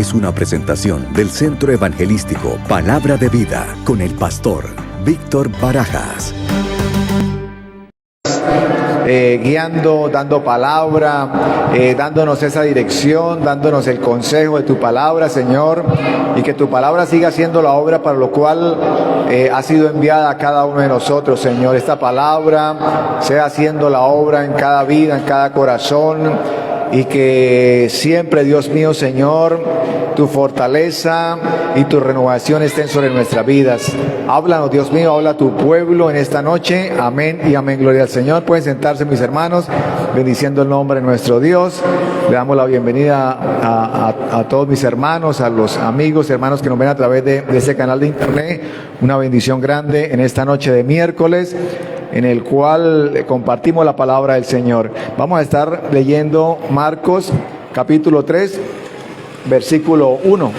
es una presentación del Centro Evangelístico Palabra de Vida con el pastor Víctor Barajas. Guiando, dando palabra, dándonos esa dirección, dándonos el consejo de tu palabra, Señor, y que tu palabra siga siendo la obra para lo cual ha sido enviada a cada uno de nosotros, Señor. Esta palabra sea haciendo la obra en cada vida, en cada corazón, y que siempre, Dios mío, Señor, tu fortaleza y tu renovación estén sobre nuestras vidas. Háblanos, Dios mío, habla a tu pueblo en esta noche. Amén y amén. Gloria al Señor. Pueden sentarse, mis hermanos, bendiciendo el nombre de nuestro Dios. Le damos la bienvenida a todos mis hermanos, a los amigos, hermanos que nos ven a través de este canal de internet. Una bendición grande en esta noche de miércoles, en el cual compartimos la palabra del Señor. Vamos a estar leyendo Marcos capítulo 3, versículo 1.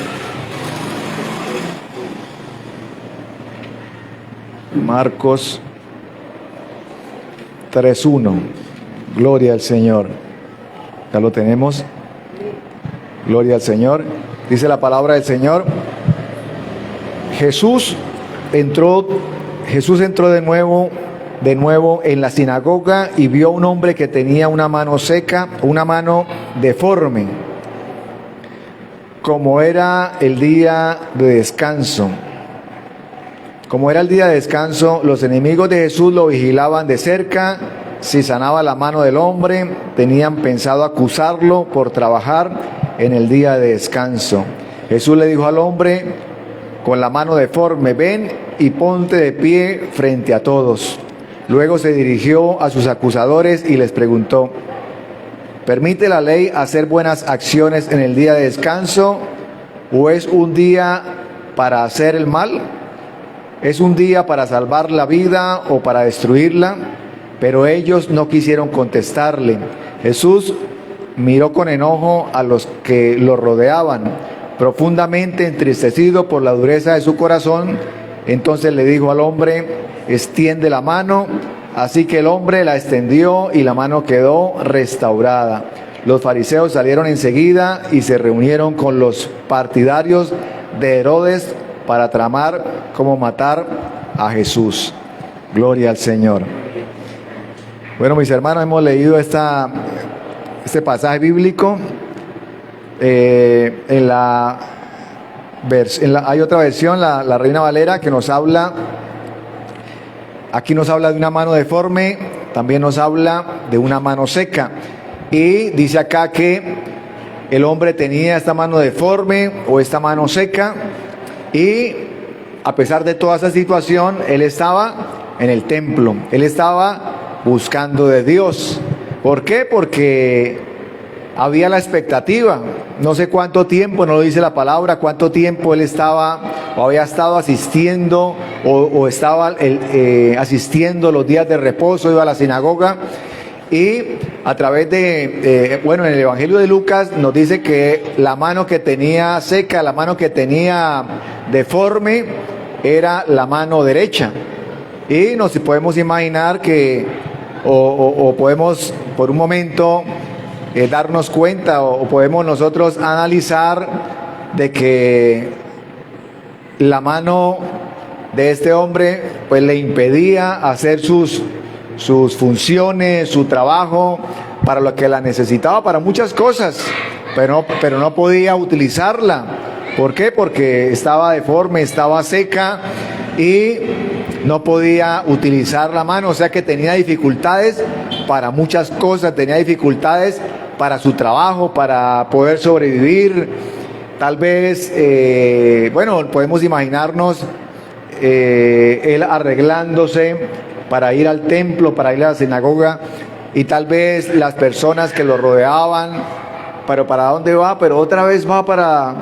Marcos 3:1. Gloria al Señor. Ya lo tenemos. Gloria al Señor. Dice la palabra del Señor. Jesús entró de nuevo en la sinagoga y vio a un hombre que tenía una mano seca, una mano deforme, como era el día de descanso. Como era el día de descanso, los enemigos de Jesús lo vigilaban de cerca. Si sanaba la mano del hombre, tenían pensado acusarlo por trabajar en el día de descanso. Jesús le dijo al hombre con la mano deforme: ven y ponte de pie frente a todos. Luego se dirigió a sus acusadores y les preguntó: ¿permite la ley hacer buenas acciones en el día de descanso o es un día para hacer el mal? ¿Es un día para salvar la vida o para destruirla? Pero ellos no quisieron contestarle. Jesús miró con enojo a los que lo rodeaban, profundamente entristecido por la dureza de su corazón. Entonces le dijo al hombre: extiende la mano. Así que el hombre la extendió y la mano quedó restaurada. Los fariseos salieron enseguida y se reunieron con los partidarios de Herodes para tramar cómo matar a Jesús. Gloria al Señor. Bueno, mis hermanos, hemos leído este pasaje bíblico. Hay otra versión, la Reina Valera, que nos habla. Aquí nos habla de una mano deforme, también nos habla de una mano seca. Y dice acá que el hombre tenía esta mano deforme o esta mano seca, y a pesar de toda esa situación, él estaba en el templo, él estaba buscando de Dios. ¿Por qué? Porque había la expectativa. No sé cuánto tiempo, no lo dice la palabra, cuánto tiempo él estaba o había estado asistiendo o estaba asistiendo los días de reposo, iba a la sinagoga. Y a través en el Evangelio de Lucas nos dice que la mano que tenía seca, la mano que tenía deforme, era la mano derecha. Y nos podemos imaginar que, o podemos por un momento darnos cuenta, o podemos nosotros analizar de que la mano de este hombre pues le impedía hacer sus funciones, su trabajo, para lo que la necesitaba, para muchas cosas, pero no podía utilizarla. ¿Por qué? Porque estaba deforme, estaba seca y no podía utilizar la mano, o sea que tenía dificultades para muchas cosas, tenía dificultades para su trabajo, para poder sobrevivir. Tal vez, podemos imaginarnos él arreglándose para ir al templo, para ir a la sinagoga, y tal vez las personas que lo rodeaban: pero ¿para dónde va? Pero otra vez va para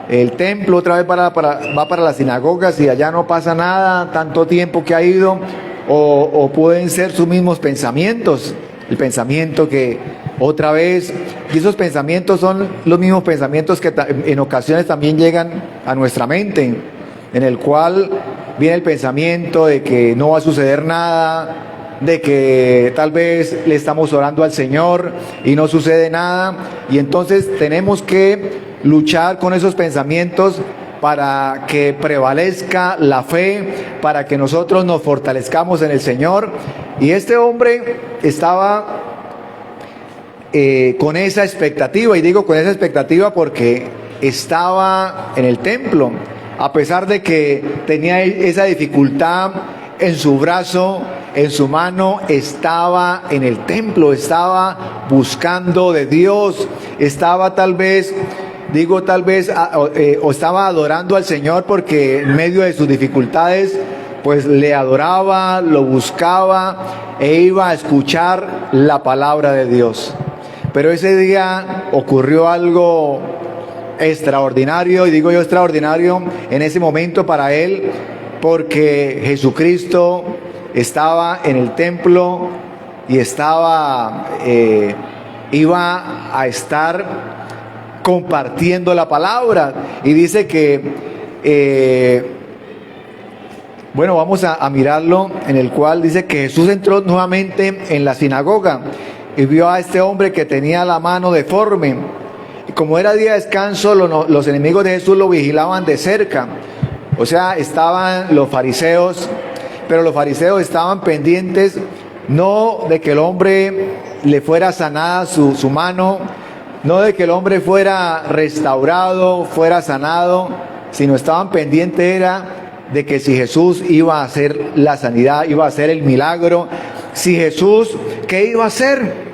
el templo, otra vez va para la sinagoga, si allá no pasa nada, tanto tiempo que ha ido. O pueden ser sus mismos pensamientos, el pensamiento que otra vez, y esos pensamientos son los mismos pensamientos que en ocasiones también llegan a nuestra mente, en el cual viene el pensamiento de que no va a suceder nada, de que tal vez le estamos orando al Señor y no sucede nada, y entonces tenemos que luchar con esos pensamientos para que prevalezca la fe, para que nosotros nos fortalezcamos en el Señor. Y este hombre estaba con esa expectativa, y digo con esa expectativa porque estaba en el templo, a pesar de que tenía esa dificultad en su brazo, en su mano, estaba en el templo, estaba buscando de Dios, estaba tal vez, o estaba adorando al Señor, porque en medio de sus dificultades pues le adoraba, lo buscaba e iba a escuchar la palabra de Dios. Pero ese día ocurrió algo extraordinario, y digo yo extraordinario en ese momento para él, porque Jesucristo estaba en el templo y iba a estar compartiendo la palabra. Y dice que bueno, vamos a mirarlo, en el cual dice que Jesús entró nuevamente en la sinagoga y vio a este hombre que tenía la mano deforme. Y como era día de descanso, los enemigos de Jesús lo vigilaban de cerca. O sea, estaban los fariseos, pero los fariseos estaban pendientes no de que el hombre le fuera sanada su mano, no de que el hombre fuera restaurado, fuera sanado, sino estaban pendientes era de que si Jesús iba a hacer la sanidad, iba a hacer el milagro, si Jesús, ¿qué iba a hacer?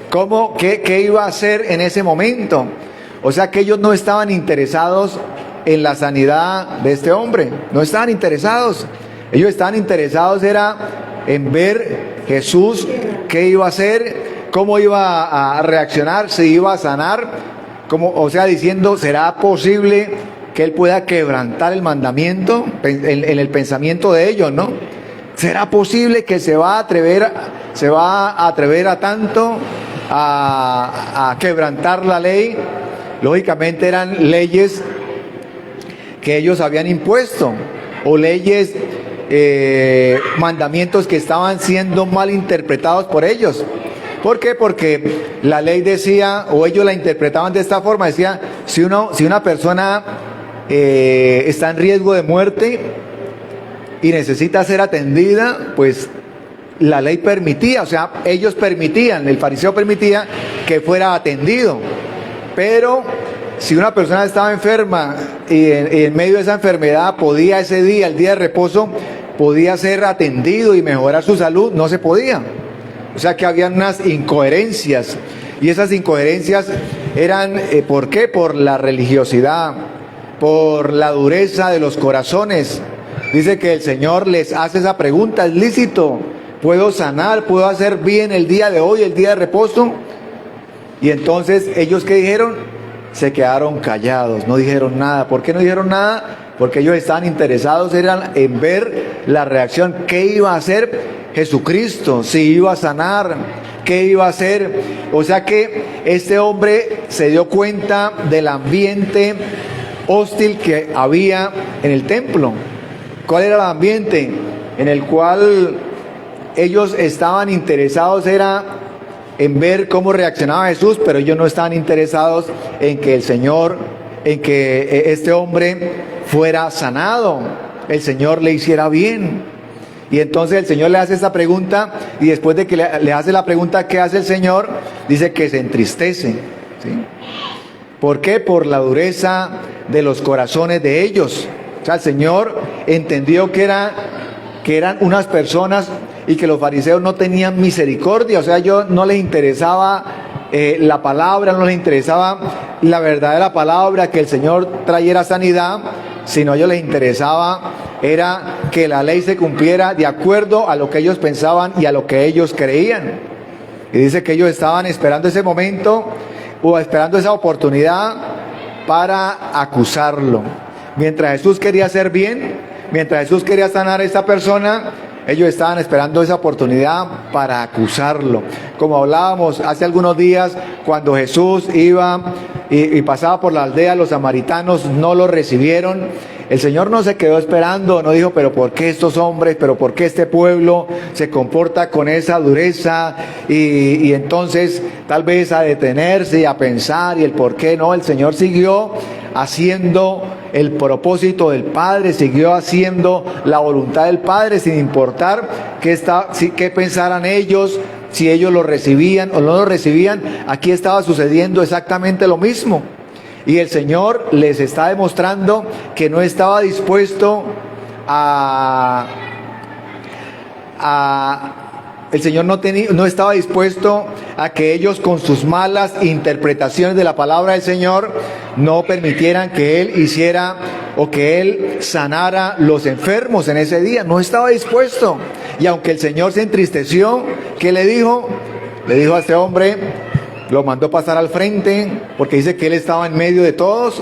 ¿Cómo? ¿Qué iba a hacer en ese momento? O sea que ellos no estaban interesados en la sanidad de este hombre, no estaban interesados. Ellos estaban interesados era en ver Jesús qué iba a hacer, cómo iba a reaccionar, si iba a sanar, o sea, diciendo, ¿será posible que él pueda quebrantar el mandamiento? En el pensamiento de ellos, ¿no? ¿Será posible que se va a atrever a tanto a quebrantar la ley? Lógicamente eran leyes que ellos habían impuesto, o leyes, mandamientos que estaban siendo mal interpretados por ellos. ¿Por qué? Porque la ley decía, o ellos la interpretaban de esta forma, decía, si una persona está en riesgo de muerte y necesita ser atendida, pues la ley permitía, o sea, ellos permitían, el fariseo permitía que fuera atendido. Pero si una persona estaba enferma y en medio de esa enfermedad podía ese día, el día de reposo, podía ser atendido y mejorar su salud, no se podía. O sea que había unas incoherencias, y esas incoherencias eran, ¿por qué? Por la religiosidad, por la dureza de los corazones. Dice que el Señor les hace esa pregunta: ¿es lícito? ¿Puedo sanar? ¿Puedo hacer bien el día de hoy, el día de reposo? Y entonces, ¿ellos qué dijeron? Se quedaron callados, no dijeron nada. ¿Por qué no dijeron nada? Porque ellos estaban interesados en ver la reacción. ¿Qué iba a hacer Jesucristo? Si iba a sanar, ¿qué iba a hacer? O sea que este hombre se dio cuenta del ambiente hostil que había en el templo. ¿Cuál era el ambiente? En el cual ellos estaban interesados era en ver cómo reaccionaba Jesús, pero ellos no estaban interesados en que el Señor, en que este hombre fuera sanado, el Señor le hiciera bien. Y entonces el Señor le hace esta pregunta, y después de que le hace la pregunta, ¿qué hace el Señor? Dice que se entristece, ¿sí? ¿Por qué? Por la dureza de los corazones de ellos. O sea, el Señor entendió que eran unas personas y que los fariseos no tenían misericordia. O sea, a ellos no les interesaba la palabra, no les interesaba la verdad de la palabra, que el Señor trayera sanidad, sino a ellos les interesaba era que la ley se cumpliera de acuerdo a lo que ellos pensaban y a lo que ellos creían. Y dice que ellos estaban esperando ese momento, o esperando esa oportunidad para acusarlo. Mientras Jesús quería hacer bien, mientras Jesús quería sanar a esta persona, ellos estaban esperando esa oportunidad para acusarlo. Como hablábamos hace algunos días, cuando Jesús iba y pasaba por la aldea, los samaritanos no lo recibieron. El Señor no se quedó esperando, no dijo, pero ¿por qué estos hombres, pero por qué este pueblo se comporta con esa dureza? Y entonces tal vez a detenerse y a pensar y el por qué. No, el Señor siguió haciendo el propósito del Padre, siguió haciendo la voluntad del Padre sin importar qué pensaran ellos, si ellos lo recibían o no lo recibían. Aquí estaba sucediendo exactamente lo mismo. Y el Señor les está demostrando que no estaba dispuesto el Señor no estaba dispuesto a que ellos con sus malas interpretaciones de la palabra del Señor no permitieran que Él hiciera o que Él sanara los enfermos en ese día. No estaba dispuesto. Y aunque el Señor se entristeció, ¿qué le dijo? Le dijo a este hombre, lo mandó pasar al frente, porque dice que él estaba en medio de todos.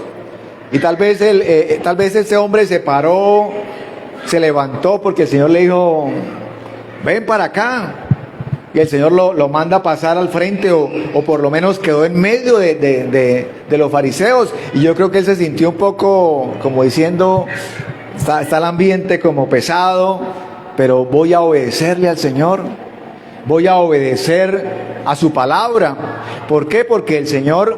Y tal vez ese hombre se paró, se levantó, porque el Señor le dijo, ven para acá. Y el Señor lo manda pasar al frente, o por lo menos quedó en medio de los fariseos. Y yo creo que él se sintió un poco como diciendo, está el ambiente como pesado, pero voy a obedecerle al Señor. Voy a obedecer a su palabra. ¿Por qué? Porque el Señor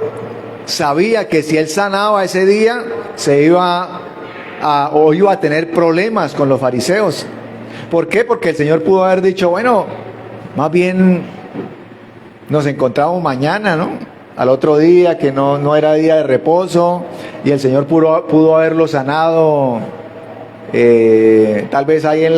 sabía que si él sanaba ese día, iba a tener problemas con los fariseos. ¿Por qué? Porque el Señor pudo haber dicho, bueno, más bien nos encontramos mañana, ¿no? Al otro día, que no era día de reposo, y el Señor pudo haberlo sanado, tal vez ahí en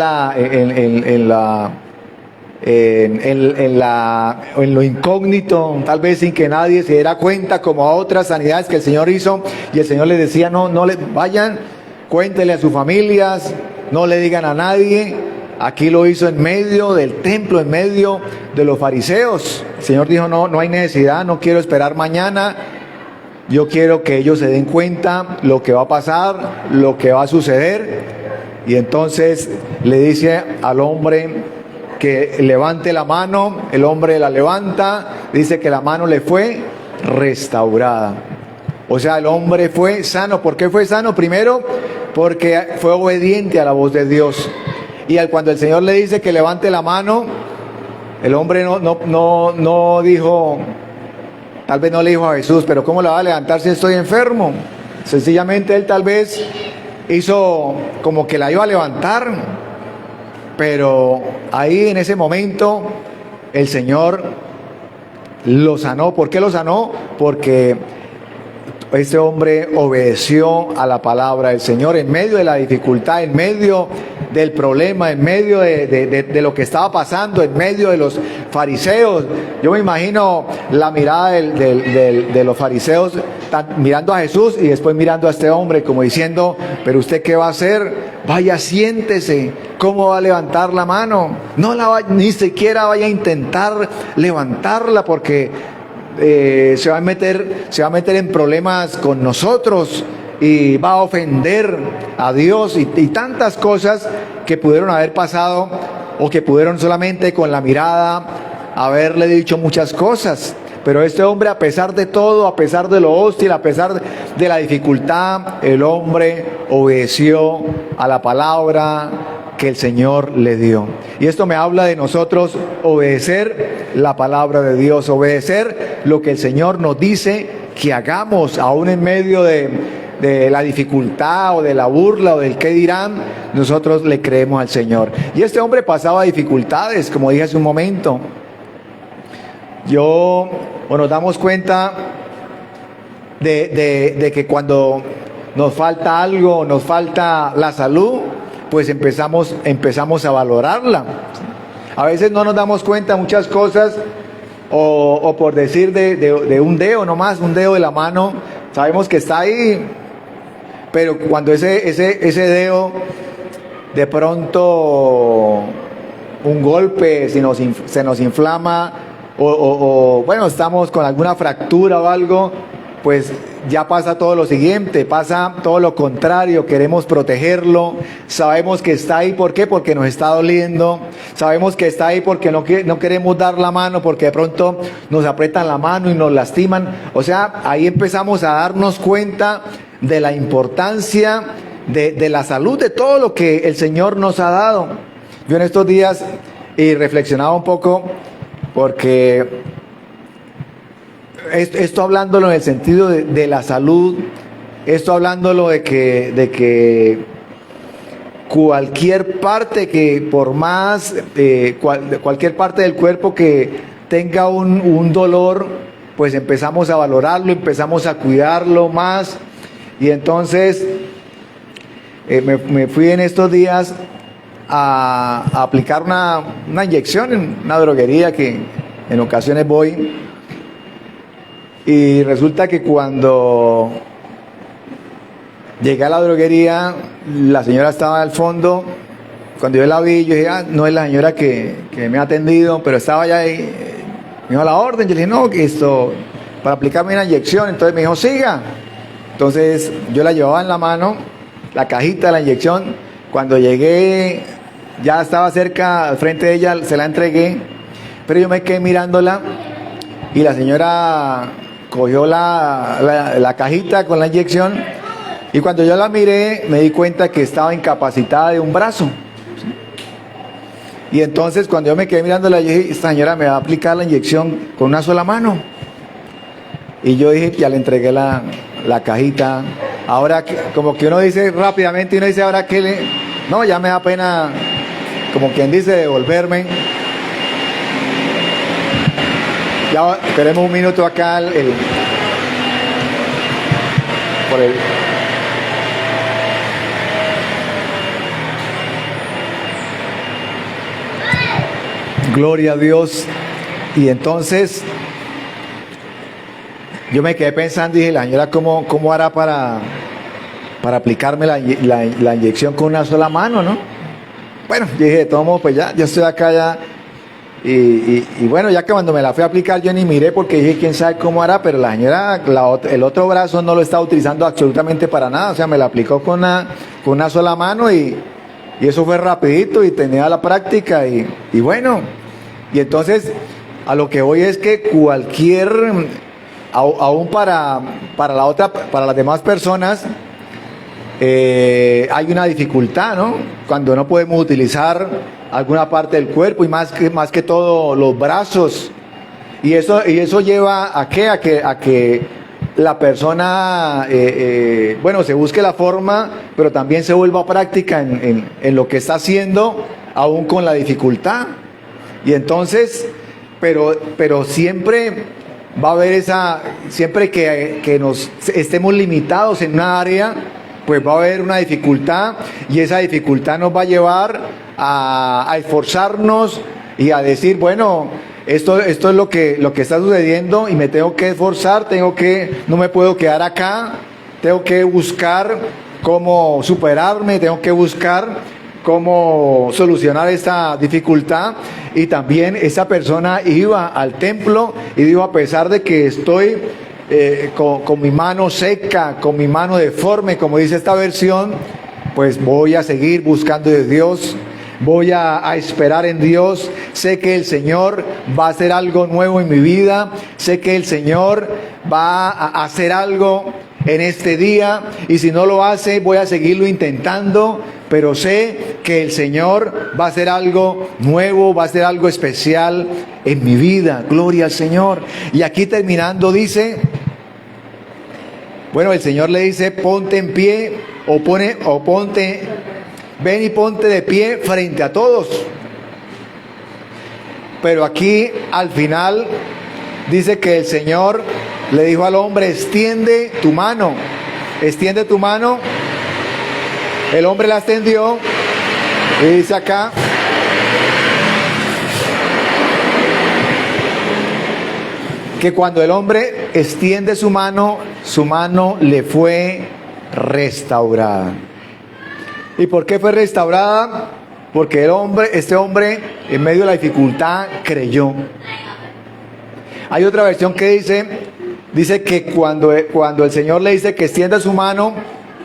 lo incógnito, tal vez sin que nadie se diera cuenta, como a otras sanidades que el Señor hizo. Y el Señor les decía, no le vayan, cuéntenle a sus familias, no le digan a nadie. Aquí lo hizo en medio del templo, en medio de los fariseos. El Señor dijo, no hay necesidad, no quiero esperar mañana. Yo quiero que ellos se den cuenta lo que va a pasar, lo que va a suceder. Y entonces le dice al hombre que levante la mano. El hombre la levanta, dice que la mano le fue restaurada. O sea, el hombre fue sano. ¿Por qué fue sano? Primero, porque fue obediente a la voz de Dios. Y cuando el Señor le dice que levante la mano, el hombre no dijo, tal vez no le dijo a Jesús, pero ¿cómo la va a levantar si estoy enfermo? Sencillamente él tal vez hizo como que la iba a levantar, pero ahí en ese momento el Señor lo sanó. ¿Por qué lo sanó? Porque este hombre obedeció a la palabra del Señor en medio de la dificultad, en medio del problema, en medio de lo que estaba pasando, en medio de los fariseos. Yo me imagino la mirada de los fariseos mirando a Jesús y después mirando a este hombre como diciendo, pero usted ¿qué va a hacer? Vaya, siéntese. ¿Cómo va a levantar la mano? Ni siquiera vaya a intentar levantarla, porque se va a meter en problemas con nosotros y va a ofender a Dios y tantas cosas que pudieron haber pasado, o que pudieron solamente con la mirada haberle dicho muchas cosas. Pero este hombre, a pesar de todo, a pesar de lo hostil, a pesar de la dificultad, el hombre obedeció a la palabra que el Señor le dio. Y esto me habla de nosotros obedecer la palabra de Dios, obedecer lo que el Señor nos dice que hagamos, aún en medio de la dificultad o de la burla o del qué dirán. Nosotros le creemos al Señor. Y este hombre pasaba dificultades, como dije hace un momento. Nos damos cuenta de que cuando nos falta algo, nos falta la salud, pues empezamos a valorarla. A veces no nos damos cuenta de muchas cosas, o por decir de un dedo nomás, un dedo de la mano, sabemos que está ahí, pero cuando ese dedo de pronto un golpe se nos inflama, o bueno, estamos con alguna fractura o algo, pues ya pasa todo lo siguiente, pasa todo lo contrario, queremos protegerlo, sabemos que está ahí, ¿por qué? Porque nos está doliendo, sabemos que está ahí porque no queremos dar la mano, porque de pronto nos aprietan la mano y nos lastiman, o sea, ahí empezamos a darnos cuenta de la importancia de la salud, de todo lo que el Señor nos ha dado. Yo en estos días reflexionaba un poco, porque esto hablándolo en el sentido de la salud, esto hablándolo de que cualquier parte que por más, cualquier parte del cuerpo que tenga un dolor, pues empezamos a valorarlo, empezamos a cuidarlo más. Y entonces me fui en estos días a aplicar una inyección en una droguería que en ocasiones voy. Y resulta que cuando llegué a la droguería, la señora estaba al fondo. Cuando yo la vi, yo dije, no es la señora que me ha atendido, pero estaba allá ahí, me dijo la orden. Yo le dije, no, que esto, para aplicarme una inyección. Entonces me dijo, siga. Entonces yo la llevaba en la mano, la cajita de la inyección. Cuando llegué, ya estaba cerca, al frente de ella, se la entregué, pero yo me quedé mirándola y la señora cogió la cajita con la inyección, y cuando yo la miré me di cuenta que estaba incapacitada de un brazo. Y entonces cuando yo me quedé mirándola, yo dije, esta señora me va a aplicar la inyección con una sola mano. Y yo dije, ya le entregué la cajita. Ahora, como que uno dice rápidamente, uno dice, ahora que no, ya me da pena, como quien dice, devolverme. Ya esperemos un minuto acá Gloria a Dios. Y entonces yo me quedé pensando y dije, la señora ¿cómo hará para aplicarme la inyección con una sola mano, ¿no? Bueno, yo dije, de todos modos, pues ya estoy acá ya. Y bueno, ya que cuando me la fui a aplicar yo ni miré, porque dije, quién sabe cómo hará, pero la señora, el otro brazo no lo estaba utilizando absolutamente para nada, o sea, me la aplicó con una sola mano, y eso fue rapidito y tenía la práctica, y bueno, y entonces a lo que voy es que aún para las demás personas, hay una dificultad, ¿no? Cuando no podemos utilizar alguna parte del cuerpo, y más que todo los brazos, y eso lleva a que la persona bueno, se busque la forma, pero también se vuelva práctica en lo que está haciendo, aún con la dificultad. Y entonces, pero siempre va a haber siempre que nos estemos limitados en una área, pues va a haber una dificultad, y esa dificultad nos va a llevar a esforzarnos y a decir, bueno, esto es lo que está sucediendo, y me tengo que esforzar, no me puedo quedar acá, tengo que buscar cómo superarme, tengo que buscar cómo solucionar esta dificultad. Y también esa persona iba al templo y dijo, a pesar de que estoy con mi mano seca, con mi mano deforme, como dice esta versión, pues voy a seguir buscando de Dios, voy a esperar en Dios. Sé que el Señor va a hacer algo nuevo en mi vida, sé que el Señor va a hacer algo en este día, y si no lo hace, voy a seguirlo intentando, pero sé que el Señor va a hacer algo nuevo, va a hacer algo especial en mi vida. Gloria al Señor. Y aquí terminando dice, bueno, el Señor le dice, ponte en pie, ven y ponte de pie frente a todos. Pero aquí al final dice que el Señor le dijo al hombre, extiende tu mano. Extiende tu mano. El hombre la extendió, y dice acá, que cuando el hombre extiende su mano le fue restaurada. ¿Y por qué fue restaurada? Porque este hombre, en medio de la dificultad, creyó. Hay otra versión que dice dice que cuando el Señor le dice que extienda su mano,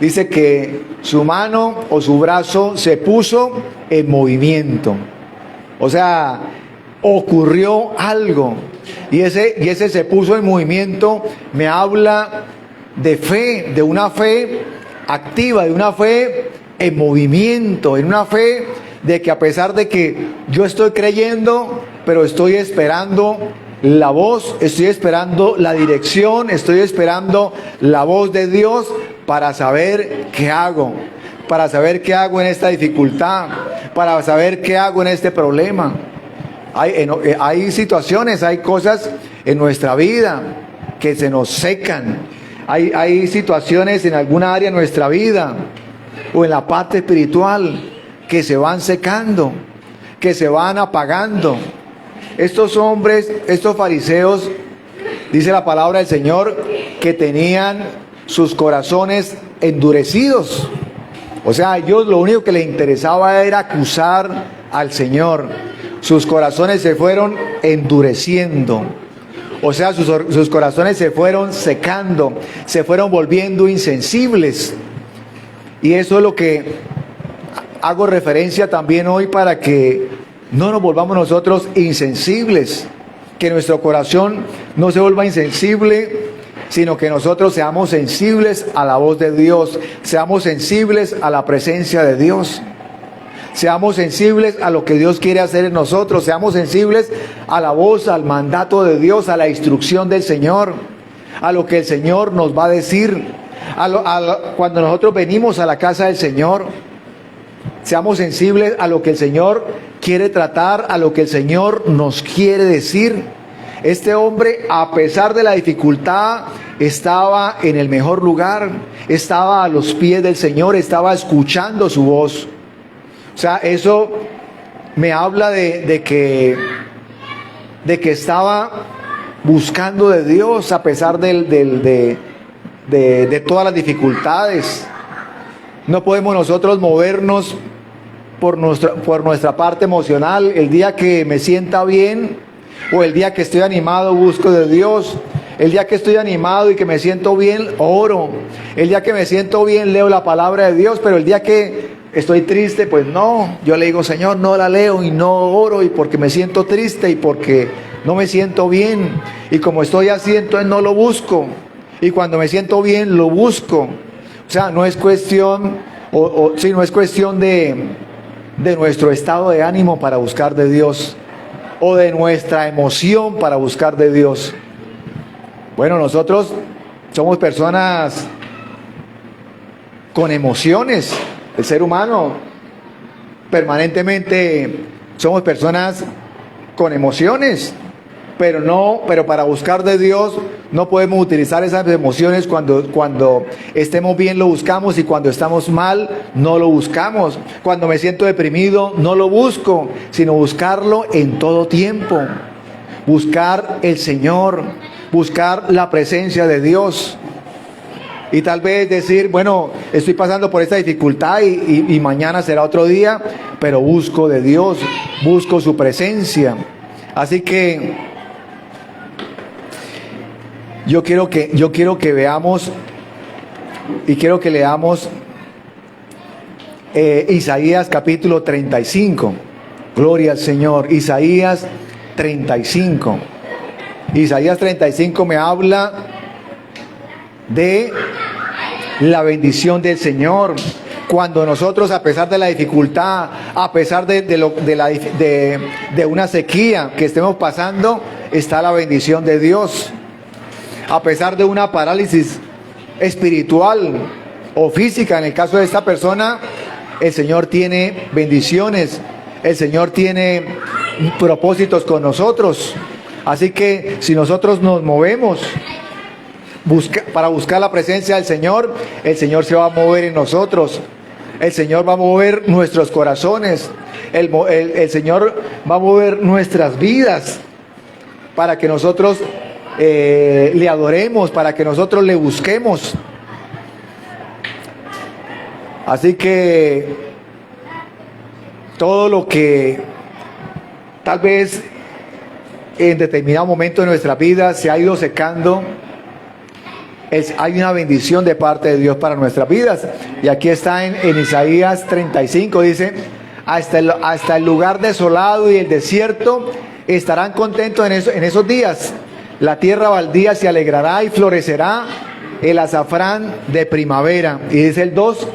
dice que su mano o su brazo se puso en movimiento. O sea, ocurrió algo. Y ese se puso en movimiento me habla de fe, de una fe activa, de una fe en movimiento, en una fe de que a pesar de que yo estoy creyendo, pero estoy esperando la voz, estoy esperando la dirección, estoy esperando la voz de Dios para saber qué hago, para saber qué hago en esta dificultad, para saber qué hago en este problema. Hay situaciones, hay cosas en nuestra vida que se nos secan. Hay situaciones en alguna área de nuestra vida o en la parte espiritual que se van secando, que se van apagando. Estos hombres, estos fariseos, dice la palabra del Señor, que tenían sus corazones endurecidos. O sea, a ellos lo único que les interesaba era acusar al Señor. Sus corazones se fueron endureciendo. O sea, sus corazones se fueron secando, se fueron volviendo insensibles. Y eso es lo que hago referencia también hoy, para que no nos volvamos nosotros insensibles, que nuestro corazón no se vuelva insensible, sino que nosotros seamos sensibles a la voz de Dios, seamos sensibles a la presencia de Dios, seamos sensibles a lo que Dios quiere hacer en nosotros, seamos sensibles a la voz, al mandato de Dios, a la instrucción del Señor, a lo que el Señor nos va a decir, cuando nosotros venimos a la casa del Señor. Seamos sensibles a lo que el Señor quiere tratar, a lo que el Señor nos quiere decir. Este hombre, a pesar de la dificultad, estaba en el mejor lugar, estaba a los pies del Señor, estaba escuchando su voz. O sea, eso me habla de que estaba buscando de Dios a pesar de todas las dificultades. No podemos nosotros movernos por nuestra parte emocional. El día que me sienta bien o el día que estoy animado, busco de Dios. El día que estoy animado y que me siento bien, oro. El día que me siento bien, leo la palabra de Dios. Pero el día que estoy triste, pues no. Yo le digo, Señor, no la leo y no oro, y porque me siento triste y porque no me siento bien. Y como estoy así, entonces no lo busco. Y cuando me siento bien, lo busco. O sea, no es cuestión, no es cuestión de nuestro estado de ánimo para buscar de Dios, o de nuestra emoción para buscar de Dios. Bueno, nosotros somos personas con emociones. El ser humano permanentemente somos personas con emociones. Pero para buscar de Dios no podemos utilizar esas emociones. Cuando estemos bien lo buscamos, y cuando estamos mal no lo buscamos. Cuando me siento deprimido no lo busco, sino buscarlo en todo tiempo. Buscar el Señor, buscar la presencia de Dios. Y tal vez decir, bueno, estoy pasando por esta dificultad y mañana será otro día, pero busco de Dios, busco su presencia. Así que yo quiero que veamos y quiero que leamos Isaías capítulo 35. Gloria al Señor. Isaías 35. Isaías 35 me habla de la bendición del Señor. Cuando nosotros, a pesar de la dificultad, a pesar de una sequía que estemos pasando, está la bendición de Dios. A pesar de una parálisis espiritual o física, en el caso de esta persona, el Señor tiene bendiciones, el Señor tiene propósitos con nosotros. Así que si nosotros nos movemos para buscar la presencia del Señor, el Señor se va a mover en nosotros. El Señor va a mover nuestros corazones. El Señor va a mover nuestras vidas para que nosotros le adoremos, para que nosotros le busquemos. Así que todo lo que tal vez en determinado momento de nuestra vida se ha ido secando, hay una bendición de parte de Dios para nuestras vidas. Y aquí está en Isaías 35, dice: hasta el lugar desolado y el desierto estarán contentos en esos días. La tierra baldía se alegrará y florecerá el azafrán de primavera. Y dice el 2: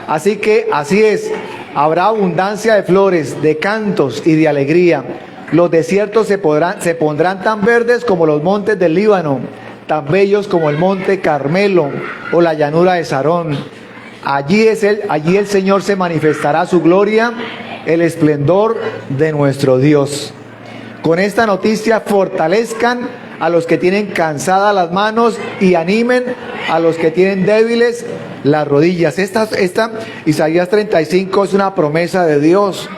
así que así es, habrá abundancia de flores, de cantos y de alegría. Los desiertos se pondrán tan verdes como los montes del Líbano, tan bellos como el monte Carmelo o la llanura de Sarón. Allí el Señor se manifestará su gloria, el esplendor de nuestro Dios. Con esta noticia fortalezcan a los que tienen cansadas las manos y animen a los que tienen débiles las rodillas. Esta Isaías 35 es una promesa de Dios.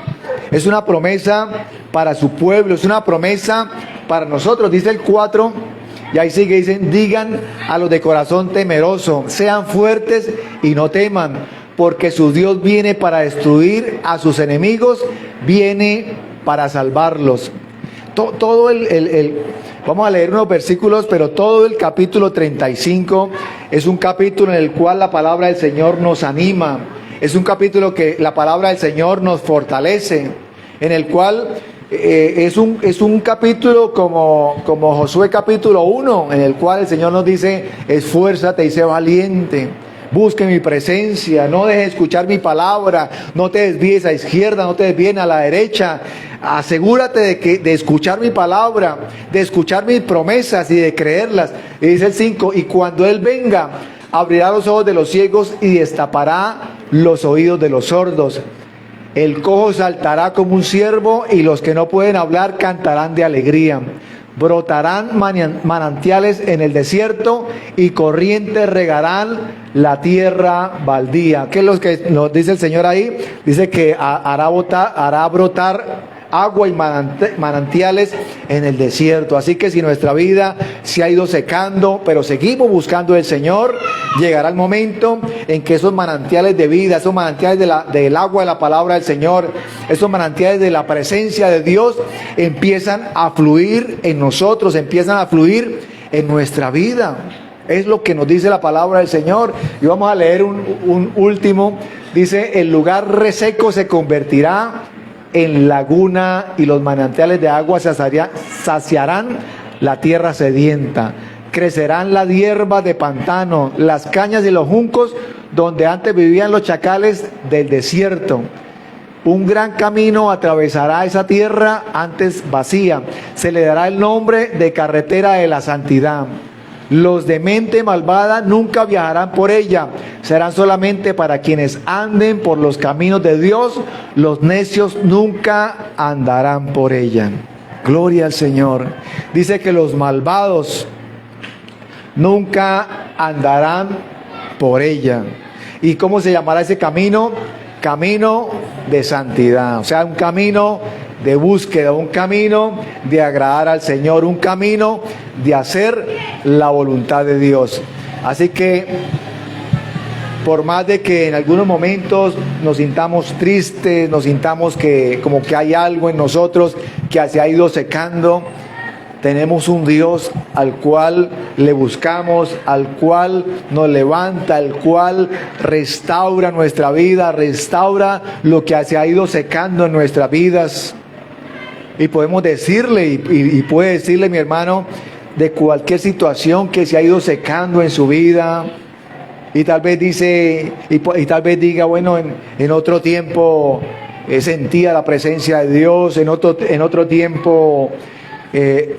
Es una promesa para su pueblo, es una promesa para nosotros. Dice el 4, y ahí sigue, dicen: digan a los de corazón temeroso, sean fuertes y no teman, porque su Dios viene para destruir a sus enemigos, viene para salvarlos. Vamos a leer unos versículos, pero todo el capítulo 35 es un capítulo en el cual la palabra del Señor nos anima. Es un capítulo que la palabra del Señor nos fortalece, en el cual es un capítulo como Josué capítulo 1, en el cual el Señor nos dice: esfuérzate y sé valiente, busque mi presencia, no dejes de escuchar mi palabra, no te desvíes a la izquierda, no te desvíes a la derecha. Asegúrate de escuchar mi palabra, de escuchar mis promesas y de creerlas. Y dice el 5: y cuando Él venga, abrirá los ojos de los ciegos y destapará los oídos de los sordos. El cojo saltará como un ciervo y los que no pueden hablar cantarán de alegría. Brotarán manantiales en el desierto y corrientes regarán la tierra baldía. ¿Qué es lo que nos dice el Señor ahí? Dice que hará brotar agua y manantiales en el desierto. Así que si nuestra vida se ha ido secando, pero seguimos buscando el Señor, llegará el momento en que esos manantiales de vida, esos manantiales del agua de la palabra del Señor, esos manantiales de la presencia de Dios empiezan a fluir en nosotros, empiezan a fluir en nuestra vida. Es lo que nos dice la palabra del Señor. Y vamos a leer un último. Dice: el lugar reseco se convertirá en laguna y los manantiales de agua saciarán la tierra sedienta. Crecerán las hierbas de pantano, las cañas y los juncos donde antes vivían los chacales del desierto. Un gran camino atravesará esa tierra antes vacía. Se le dará el nombre de carretera de la santidad. Los de mente malvada nunca viajarán por ella, serán solamente para quienes anden por los caminos de Dios. Los necios nunca andarán por ella. Gloria al Señor. Dice que los malvados nunca andarán por ella. ¿Y cómo se llamará ese camino? Camino de santidad, o sea, un camino de búsqueda, un camino de agradar al Señor, un camino de hacer la voluntad de Dios. Así que, por más de que en algunos momentos nos sintamos tristes, nos sintamos como que hay algo en nosotros que se ha ido secando, tenemos un Dios al cual le buscamos, al cual nos levanta, al cual restaura nuestra vida, restaura lo que se ha ido secando en nuestras vidas. Y podemos decirle, y puede decirle mi hermano, de cualquier situación que se ha ido secando en su vida. Y tal vez tal vez diga: bueno, en otro tiempo sentía la presencia de Dios, en otro tiempo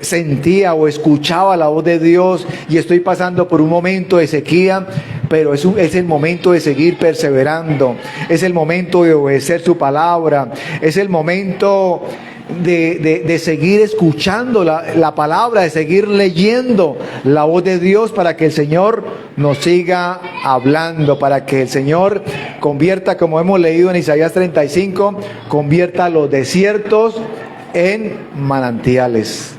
sentía o escuchaba la voz de Dios, y estoy pasando por un momento de sequía, pero es el momento de seguir perseverando, es el momento de obedecer su palabra, es el momento de seguir escuchando la palabra, de seguir leyendo la voz de Dios, para que el Señor nos siga hablando, para que el Señor convierta, como hemos leído en Isaías 35, convierta los desiertos en manantiales.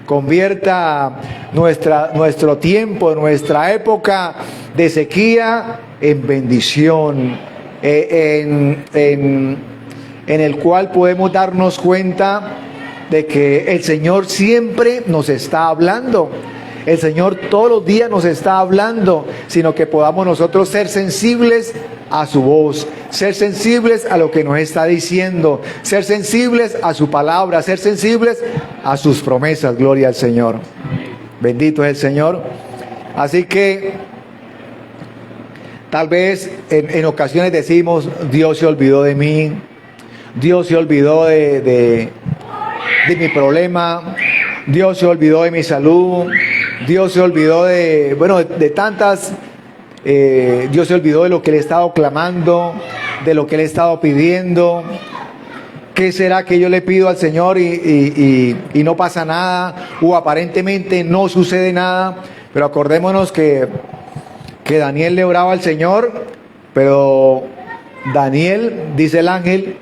Convierta nuestro tiempo, nuestra época de sequía en bendición, en el cual podemos darnos cuenta de que el Señor siempre nos está hablando. El Señor todos los días nos está hablando, sino que podamos nosotros ser sensibles a su voz, ser sensibles a lo que nos está diciendo, ser sensibles a su palabra, ser sensibles a sus promesas. Gloria al Señor. Bendito es el Señor. Así que tal vez en ocasiones decimos, Dios se olvidó de mí, Dios se olvidó de mi problema, Dios se olvidó de mi salud, Dios se olvidó de tantas, Dios se olvidó de lo que le he estado clamando, de lo que le he estado pidiendo. ¿Qué será que yo le pido al Señor y no pasa nada? O aparentemente no sucede nada. Pero acordémonos que Daniel le oraba al Señor, pero Daniel, dice el ángel,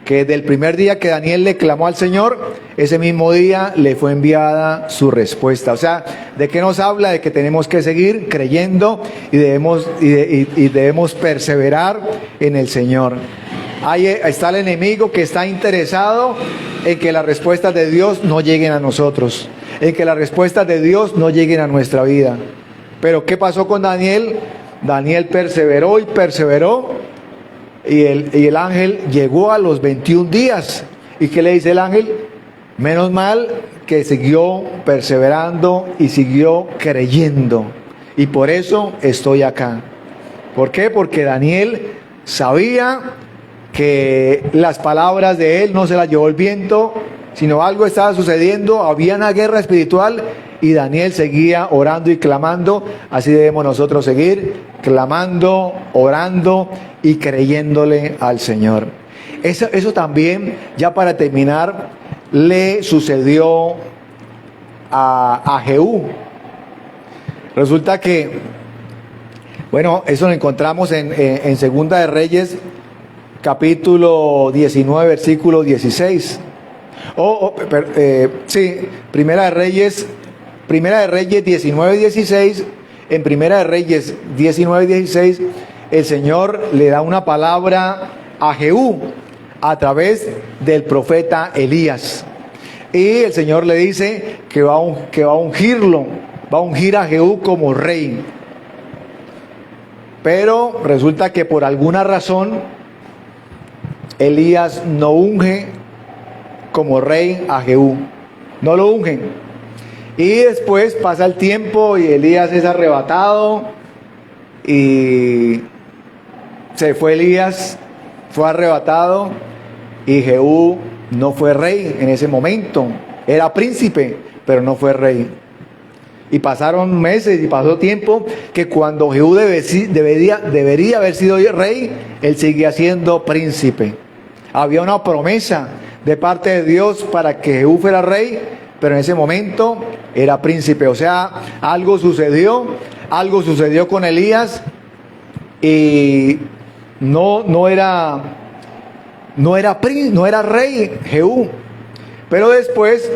que desde el primer día que Daniel le clamó al Señor, ese mismo día le fue enviada su respuesta. O sea, ¿de qué nos habla? De que tenemos que seguir creyendo y debemos perseverar en el Señor. Ahí está el enemigo que está interesado en que las respuestas de Dios no lleguen a nosotros, en que las respuestas de Dios no lleguen a nuestra vida. Pero ¿qué pasó con Daniel? Daniel perseveró y perseveró. Y el ángel llegó a los 21 días. ¿Y qué le dice el ángel? Menos mal que siguió perseverando y siguió creyendo. Y por eso estoy acá. ¿Por qué? Porque Daniel sabía que las palabras de él no se las llevó el viento, sino algo estaba sucediendo, había una guerra espiritual y Daniel seguía orando y clamando. Así debemos nosotros seguir clamando, orando y creyéndole al Señor. Eso también, ya para terminar, le sucedió a Jehú. Resulta que, bueno, eso lo encontramos en Segunda de Reyes, capítulo 19, versículo 16. Primera de Reyes 19, 16. En Primera de Reyes 19, 16, el Señor le da una palabra a Jehú a través del profeta Elías. Y el Señor le dice que va a ungirlo, va a ungir a Jehú como rey. Pero resulta que por alguna razón Elías no unge como rey a Jehú, no lo ungen. Y después pasa el tiempo y Elías es arrebatado y se fue Elías, fue arrebatado y Jehú no fue rey en ese momento. Era príncipe, pero no fue rey. Y pasaron meses y pasó tiempo que cuando Jehú debería haber sido rey, él seguía siendo príncipe. Había una promesa de parte de Dios para que Jehú fuera rey, pero en ese momento era príncipe. O sea, algo sucedió con Elías y no era rey Jehú. Pero después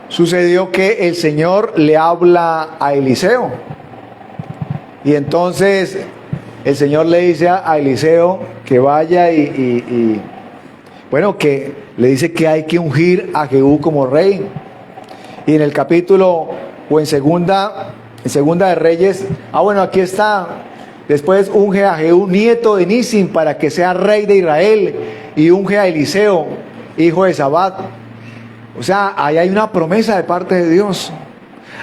sucedió que el Señor le habla a Eliseo. Y entonces el Señor le dice a Eliseo que vaya que le dice que hay que ungir a Jehú como rey. Y en el capítulo, o en segunda de Reyes, aquí está. Después unge a Jehú, nieto de Nisim, para que sea rey de Israel. Y unge a Eliseo, hijo de Sabat. O sea, ahí hay una promesa de parte de Dios.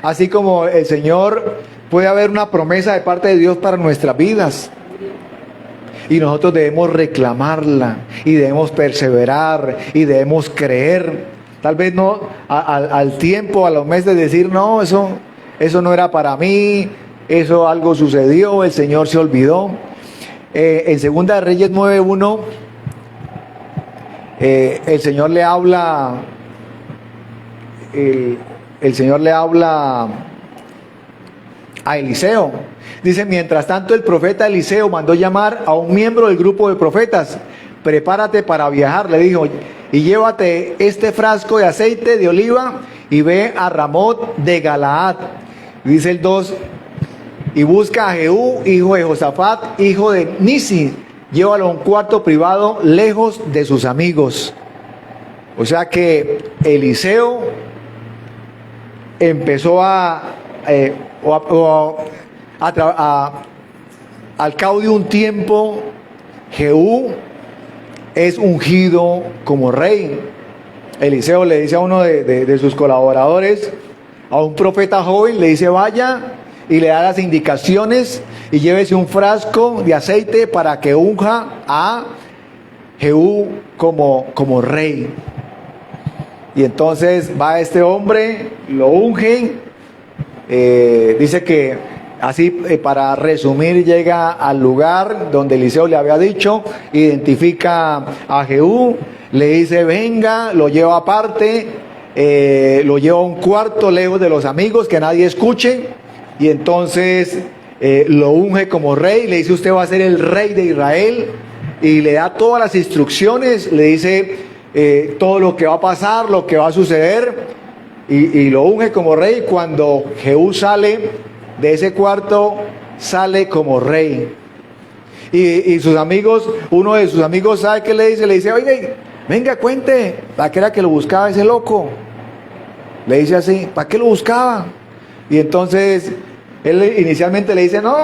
Así como el Señor, puede haber una promesa de parte de Dios para nuestras vidas. Y nosotros debemos reclamarla, y debemos perseverar, y debemos creer. Tal vez no al tiempo, a los meses, decir, no, eso no era para mí, eso algo sucedió, el Señor se olvidó. En Segunda de Reyes 9:1, el Señor le habla, el Señor le habla a Eliseo. Dice, mientras tanto el profeta Eliseo mandó llamar a un miembro del grupo de profetas. Prepárate para viajar, le dijo, y llévate este frasco de aceite de oliva y ve a Ramot de Galaad. Dice el 2, y busca a Jehú, hijo de Josafat, hijo de Nisi, llévalo a un cuarto privado lejos de sus amigos. O sea que Eliseo empezó a al cabo de un tiempo, Jehú es ungido como rey. Eliseo le dice a uno de sus colaboradores, a un profeta joven, le dice: vaya y le da las indicaciones y llévese un frasco de aceite para que unja a Jehú como rey. Y entonces va este hombre, lo unge, dice que así, para resumir, llega al lugar donde Eliseo le había dicho, identifica a Jehú, le dice: venga, lo lleva aparte, lo lleva a un cuarto lejos de los amigos, que nadie escuche, y entonces lo unge como rey, le dice: usted va a ser el rey de Israel, y le da todas las instrucciones, le dice todo lo que va a pasar, lo que va a suceder, y lo unge como rey. Cuando Jehú sale de ese cuarto, sale como rey. Y sus amigos, uno de sus amigos, ¿sabe qué le dice? Le dice: oye, venga, cuente, ¿para qué era que lo buscaba ese loco? Le dice así: ¿para qué lo buscaba? Y entonces él inicialmente le dice: me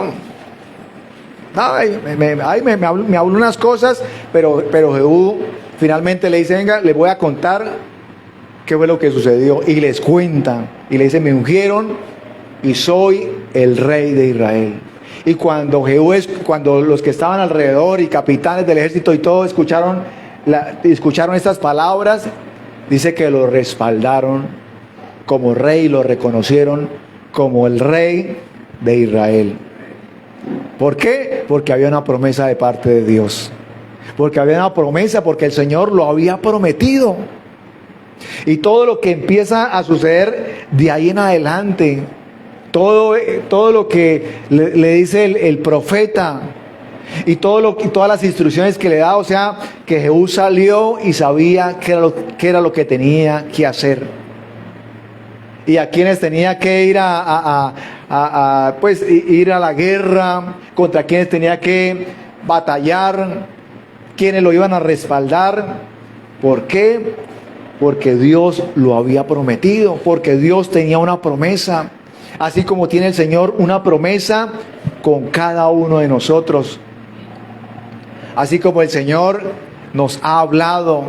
habló unas cosas, pero Jehú finalmente le dice: venga, le voy a contar qué fue lo que sucedió. Y les cuenta, y le dice: me ungieron y soy el rey de Israel. Y cuando los que estaban alrededor y capitanes del ejército y todo escucharon estas palabras, dice que lo respaldaron como rey y lo reconocieron como el rey de Israel. ¿Por qué? Porque había una promesa de parte de Dios. Porque había una promesa, porque el Señor lo había prometido. Y todo lo que empieza a suceder de ahí en adelante, todo lo que le dice el profeta, y todas las instrucciones que le da, o sea, que Jehú salió y sabía qué era lo que tenía que hacer, y a quienes tenía que ir ir a la guerra, contra quienes tenía que batallar, quienes lo iban a respaldar. ¿Por qué? Porque Dios lo había prometido, porque Dios tenía una promesa, así como tiene el Señor una promesa con cada uno de nosotros. Así como el Señor nos ha hablado,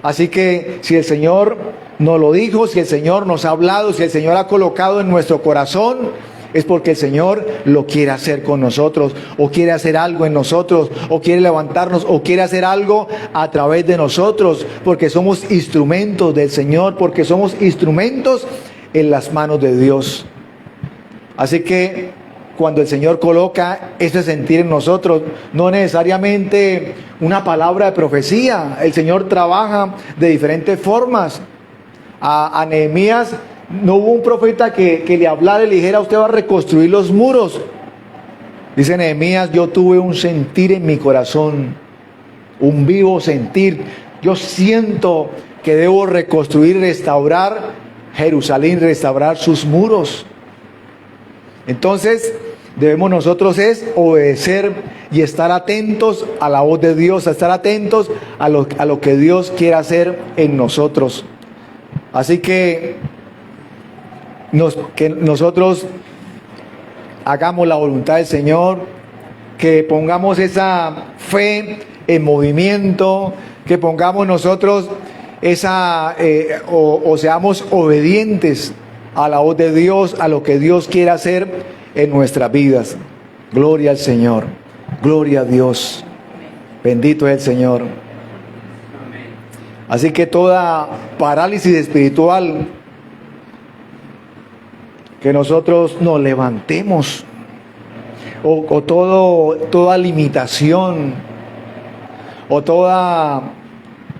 así que si el Señor nos lo dijo, si el Señor nos ha hablado, si el Señor ha colocado en nuestro corazón, es porque el Señor lo quiere hacer con nosotros, o quiere hacer algo en nosotros, o quiere levantarnos, o quiere hacer algo a través de nosotros, porque somos instrumentos del Señor, porque somos instrumentos en las manos de Dios. Así que cuando el Señor coloca ese sentir en nosotros, no necesariamente una palabra de profecía, el Señor trabaja de diferentes formas. A Nehemías no hubo un profeta que le hablara y le dijera: usted va a reconstruir los muros. Dice Nehemías: yo tuve un sentir en mi corazón, un vivo sentir. Yo siento que debo reconstruir, restaurar Jerusalén, restaurar sus muros. Entonces debemos nosotros obedecer y estar atentos a la voz de Dios, a estar atentos a lo que Dios quiere hacer en nosotros. Así que nosotros hagamos la voluntad del Señor, que pongamos esa fe en movimiento, que pongamos nosotros seamos obedientes a la voz de Dios, a lo que Dios quiere hacer en nuestras vidas. Gloria al Señor, gloria a Dios, bendito es el Señor. Así que toda parálisis espiritual, que nosotros nos levantemos, o toda limitación, o toda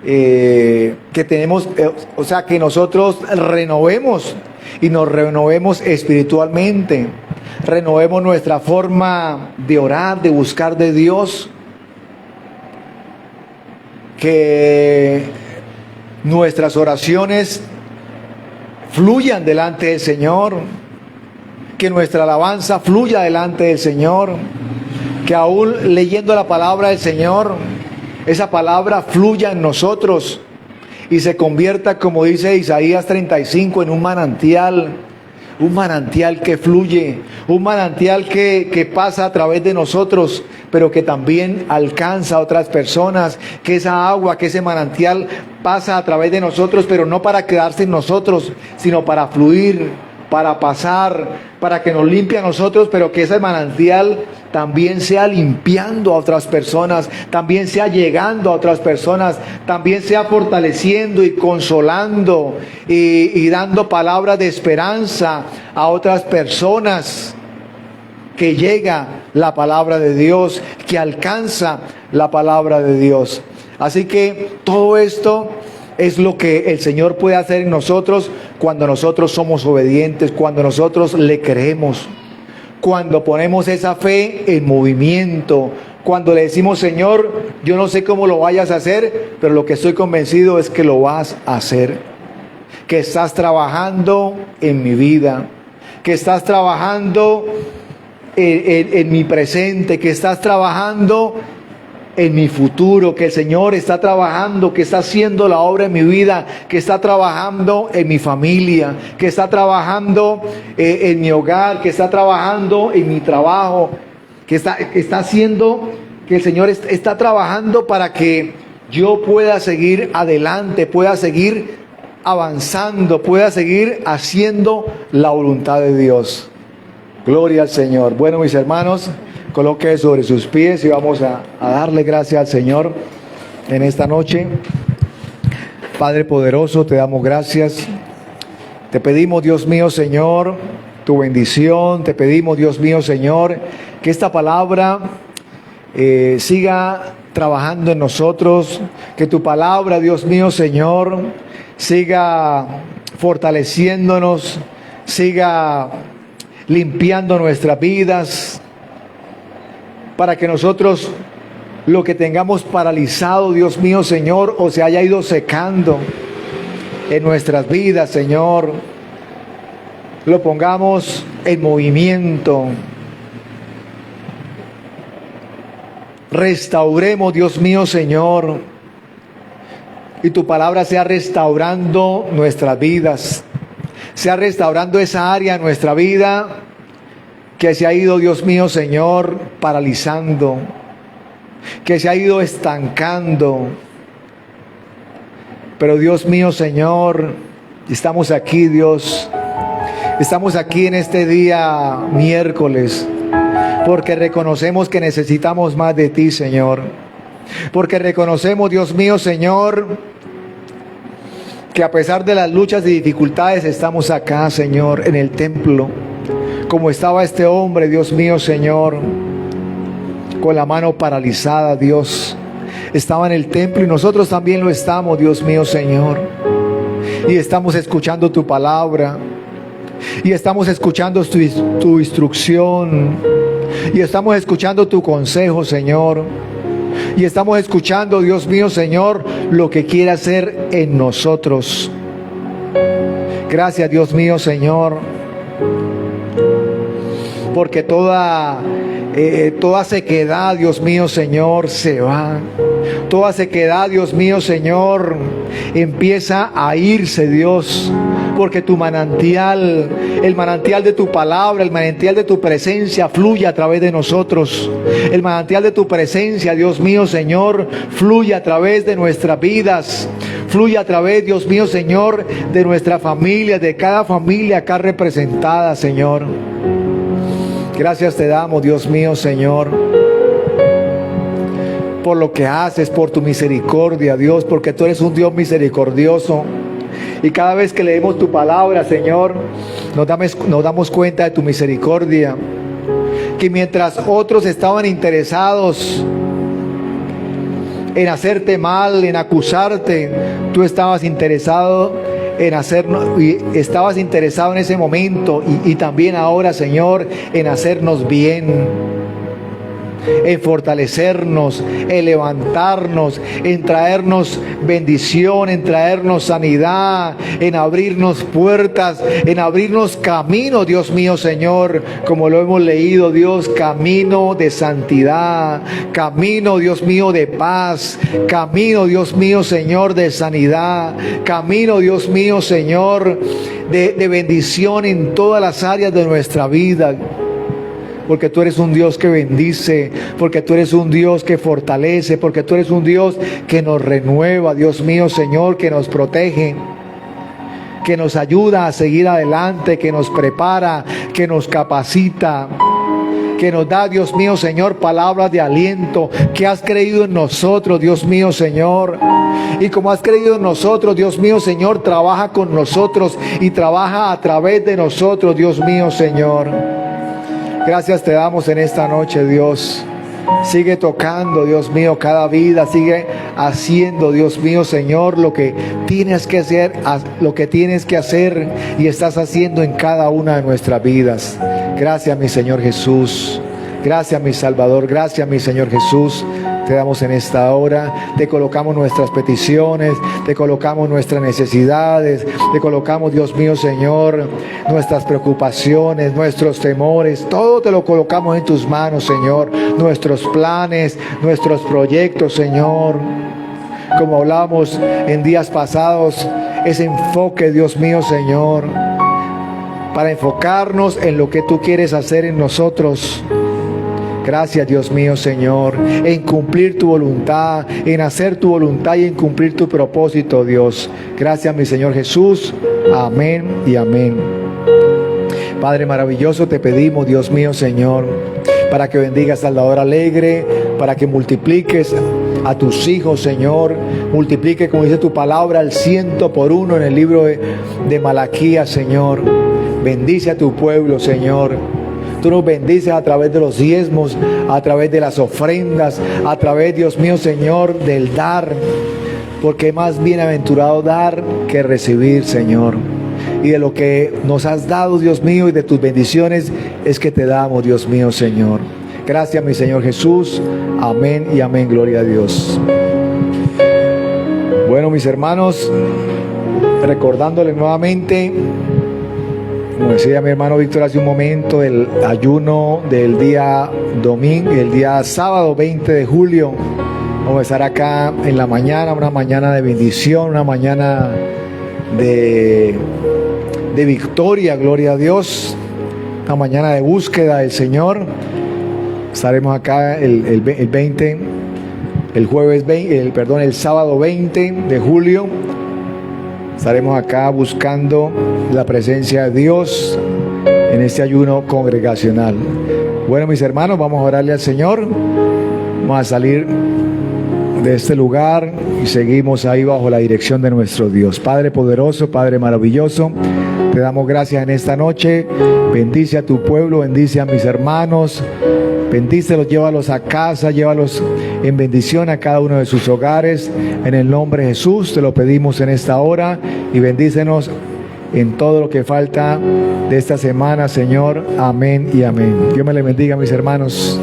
que tenemos, o sea, que nosotros renovemos y nos renovemos espiritualmente, renovemos nuestra forma de orar, de buscar de Dios, que nuestras oraciones fluyan delante del Señor, que nuestra alabanza fluya delante del Señor, que aún leyendo la palabra del Señor, esa palabra fluya en nosotros y se convierta, como dice Isaías 35, en un manantial, un manantial que fluye, un manantial que pasa a través de nosotros, pero que también alcanza a otras personas, que esa agua, que ese manantial pasa a través de nosotros, pero no para quedarse en nosotros, sino para fluir, para pasar, para que nos limpie a nosotros, pero que ese manantial también sea limpiando a otras personas, también sea llegando a otras personas, también sea fortaleciendo y consolando y dando palabras de esperanza a otras personas, que llega la palabra de Dios, que alcanza la palabra de Dios. Así que todo esto es lo que el Señor puede hacer en nosotros cuando nosotros somos obedientes, cuando nosotros le creemos, cuando ponemos esa fe en movimiento, cuando le decimos: Señor, yo no sé cómo lo vayas a hacer, pero lo que estoy convencido es que lo vas a hacer, que estás trabajando en mi vida, que estás trabajando en mi presente, que estás trabajando en mi futuro, que el Señor está trabajando, que está haciendo la obra en mi vida, que está trabajando en mi familia, que está trabajando en mi hogar, que está trabajando en mi trabajo, que está haciendo, que el Señor está trabajando para que yo pueda seguir adelante, pueda seguir avanzando, pueda seguir haciendo la voluntad de Dios. Gloria al Señor. Bueno, mis hermanos, coloque sobre sus pies y vamos a darle gracias al Señor en esta noche. Padre poderoso, te damos gracias. Te pedimos, Dios mío, Señor, tu bendición. Te pedimos, Dios mío, Señor, que esta palabra siga trabajando en nosotros. Que tu palabra, Dios mío, Señor, siga fortaleciéndonos, siga limpiando nuestras vidas, para que nosotros lo que tengamos paralizado, Dios mío, Señor, o se haya ido secando en nuestras vidas, Señor, lo pongamos en movimiento. Restauremos, Dios mío, Señor, y tu palabra sea restaurando nuestras vidas, sea restaurando esa área de nuestra vida que se ha ido, Dios mío, Señor, paralizando, que se ha ido estancando. Pero Dios mío, Señor, estamos aquí, Dios, estamos aquí en este día miércoles, porque reconocemos que necesitamos más de ti, Señor, porque reconocemos, Dios mío, Señor, que a pesar de las luchas y dificultades estamos acá, Señor, en el templo, como estaba este hombre, Dios mío, Señor, con la mano paralizada, Dios. Estaba en el templo y nosotros también lo estamos, Dios mío, Señor. Y estamos escuchando tu palabra. Y estamos escuchando tu instrucción. Y estamos escuchando tu consejo, Señor. Y estamos escuchando, Dios mío, Señor, lo que quiere hacer en nosotros. Gracias, Dios mío, Señor, porque toda sequedad, Dios mío, Señor, se va. Toda sequedad, Dios mío, Señor, empieza a irse, Dios, porque tu manantial, el manantial de tu palabra, el manantial de tu presencia fluye a través de nosotros. El manantial de tu presencia, Dios mío, Señor, fluye a través de nuestras vidas. Fluye a través, Dios mío, Señor, de nuestra familia, de cada familia acá representada, Señor. Gracias te damos, Dios mío, Señor, por lo que haces, por tu misericordia, Dios, porque tú eres un Dios misericordioso. Y cada vez que leemos tu palabra, Señor, nos damos cuenta de tu misericordia. Que mientras otros estaban interesados en hacerte mal, en acusarte, tú estabas interesado en hacernos, y estabas interesado en ese momento y también ahora, Señor, en hacernos bien. en fortalecernos, en levantarnos, en traernos bendición, en traernos sanidad, en abrirnos puertas, en abrirnos camino, Dios mío, Señor, como lo hemos leído, Dios, camino de santidad, camino, Dios mío, de paz, camino, Dios mío, Señor, de sanidad, camino, Dios mío, Señor, de bendición en todas las áreas de nuestra vida. Porque tú eres un Dios que bendice, porque tú eres un Dios que fortalece, porque tú eres un Dios que nos renueva, Dios mío, Señor, que nos protege, que nos ayuda a seguir adelante, que nos prepara, que nos capacita, que nos da, Dios mío, Señor, palabras de aliento, que has creído en nosotros, Dios mío, Señor. Y como has creído en nosotros, Dios mío, Señor, trabaja con nosotros y trabaja a través de nosotros, Dios mío, Señor. Gracias te damos en esta noche, Dios. Sigue tocando, Dios mío, cada vida. Sigue haciendo, Dios mío, Señor, lo que tienes que hacer, lo que tienes que hacer y estás haciendo en cada una de nuestras vidas. Gracias, mi Señor Jesús. Gracias, mi Salvador. Gracias, mi Señor Jesús. Te damos en esta hora, te colocamos nuestras peticiones, te colocamos nuestras necesidades, te colocamos, Dios mío, Señor, nuestras preocupaciones, nuestros temores, todo te lo colocamos en tus manos, Señor, nuestros planes, nuestros proyectos, Señor. Como hablábamos en días pasados, ese enfoque, Dios mío, Señor, para enfocarnos en lo que tú quieres hacer en nosotros. Gracias, Dios mío, Señor, en cumplir tu voluntad, en hacer tu voluntad y en cumplir tu propósito, Dios. Gracias, mi Señor Jesús. Amén y amén. Padre maravilloso, te pedimos, Dios mío, Señor, para que bendigas a la hora alegre, para que multipliques a tus hijos, Señor. Multiplique, como dice tu palabra, al 100 por 1 en el libro de Malaquías, Señor. Bendice a tu pueblo, Señor. Tú nos bendices a través de los diezmos, a través de las ofrendas, a través, Dios mío, Señor, del dar. Porque es más bienaventurado dar que recibir, Señor. Y de lo que nos has dado, Dios mío, y de tus bendiciones es que te damos, Dios mío, Señor. Gracias, mi Señor Jesús. Amén y amén. Gloria a Dios. Bueno, mis hermanos, recordándole nuevamente, como decía mi hermano Víctor hace un momento, el ayuno del día domingo, el día sábado 20 de julio. Vamos a estar acá en la mañana, una mañana de bendición, una mañana de victoria, gloria a Dios, una mañana de búsqueda del Señor. Estaremos acá el 20, el jueves 20, el sábado 20 de julio. Estaremos acá buscando la presencia de Dios en este ayuno congregacional. Bueno, mis hermanos, vamos a orarle al Señor. Vamos a salir de este lugar y seguimos ahí bajo la dirección de nuestro Dios. Padre poderoso, Padre maravilloso, te damos gracias en esta noche. Bendice a tu pueblo, bendice a mis hermanos. Bendícelos, llévalos a casa, llévalos en bendición a cada uno de sus hogares. En el nombre de Jesús te lo pedimos en esta hora y bendícenos en todo lo que falta de esta semana, Señor. Amén y amén. Dios me le bendiga, mis hermanos.